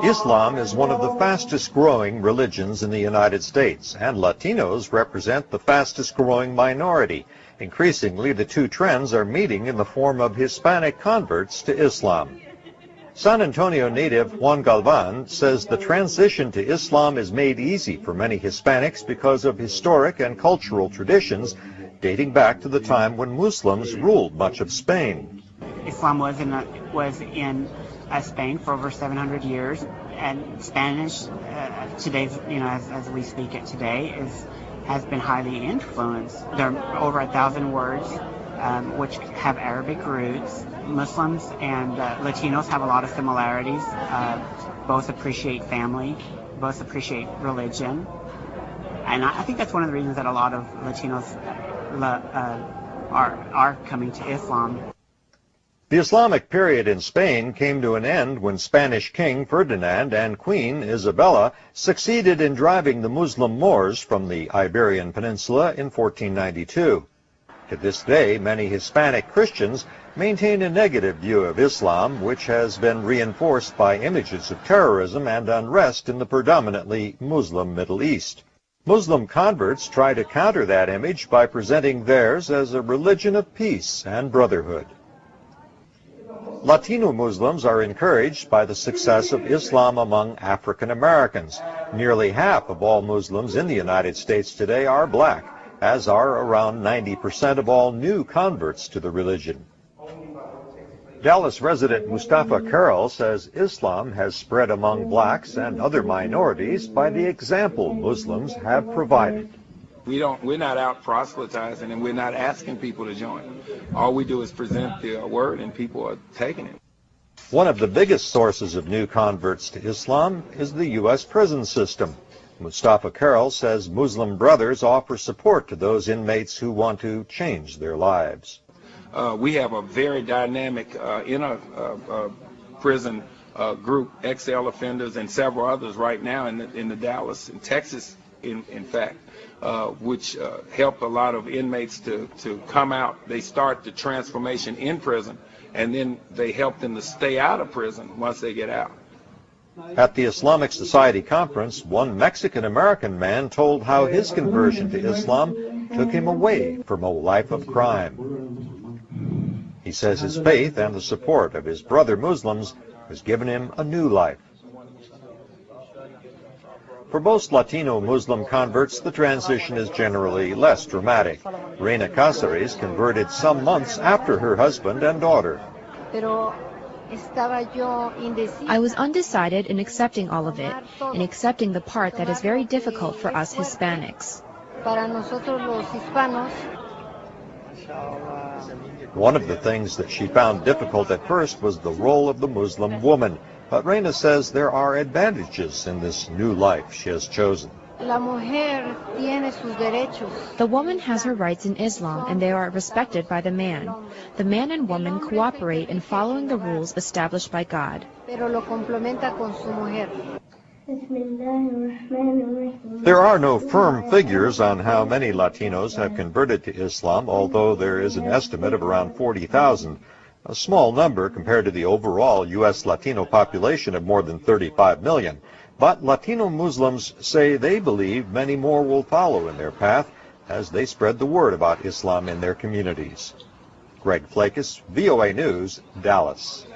Islam is one of the fastest growing religions in the United States, and Latinos represent the fastest growing minority. Increasingly, the two trends are meeting in the form of Hispanic converts to Islam. San Antonio native Juan Galvan says the transition to Islam is made easy for many Hispanics because of historic and cultural traditions dating back to the time when Muslims ruled much of Spain. Islam was in Spain for over 700 years, and Spanish today, as we speak it today, has been highly influenced. There are over 1,000 words which have Arabic roots. Muslims and Latinos have a lot of similarities. Both appreciate family, both appreciate religion, and I think that's one of the reasons that a lot of Latinos are coming to Islam. The Islamic period in Spain came to an end when Spanish King Ferdinand and Queen Isabella succeeded in driving the Muslim Moors from the Iberian Peninsula in 1492. To this day, many Hispanic Christians maintain a negative view of Islam, which has been reinforced by images of terrorism and unrest in the predominantly Muslim Middle East. Muslim converts try to counter that image by presenting theirs as a religion of peace and brotherhood. Latino Muslims are encouraged by the success of Islam among African Americans. Nearly half of all Muslims in the United States today are black, as are around 90% of all new converts to the religion. Dallas resident Mustafa Carroll says Islam has spread among blacks and other minorities by the example Muslims have provided. We're not out proselytizing, and we're not asking people to join. All we do is present the word, and people are taking it. One of the biggest sources of new converts to Islam is the U.S. prison system. Mustafa Carroll says Muslim brothers offer support to those inmates who want to change their lives. We have a very dynamic inner prison group, XL offenders, and several others right now in the Dallas and Texas, in fact, which help a lot of inmates to come out. They start the transformation in prison, and then they help them to stay out of prison once they get out. At the Islamic Society conference, one Mexican-American man told how his conversion to Islam took him away from a life of crime. He says his faith and the support of his brother Muslims has given him a new life. For most Latino Muslim converts, the transition is generally less dramatic. Reina Cáceres converted some months after her husband and daughter. I was undecided in accepting all of it, and accepting the part that is very difficult for us Hispanics. One of the things that she found difficult at first was the role of the Muslim woman, but Reina says there are advantages in this new life she has chosen. The woman has her rights in Islam, and they are respected by the man. The man and woman cooperate in following the rules established by God. There are no firm figures on how many Latinos have converted to Islam, although there is an estimate of around 40,000, a small number compared to the overall U.S. Latino population of more than 35 million. But Latino Muslims say they believe many more will follow in their path as they spread the word about Islam in their communities. Greg Flakus, VOA News, Dallas.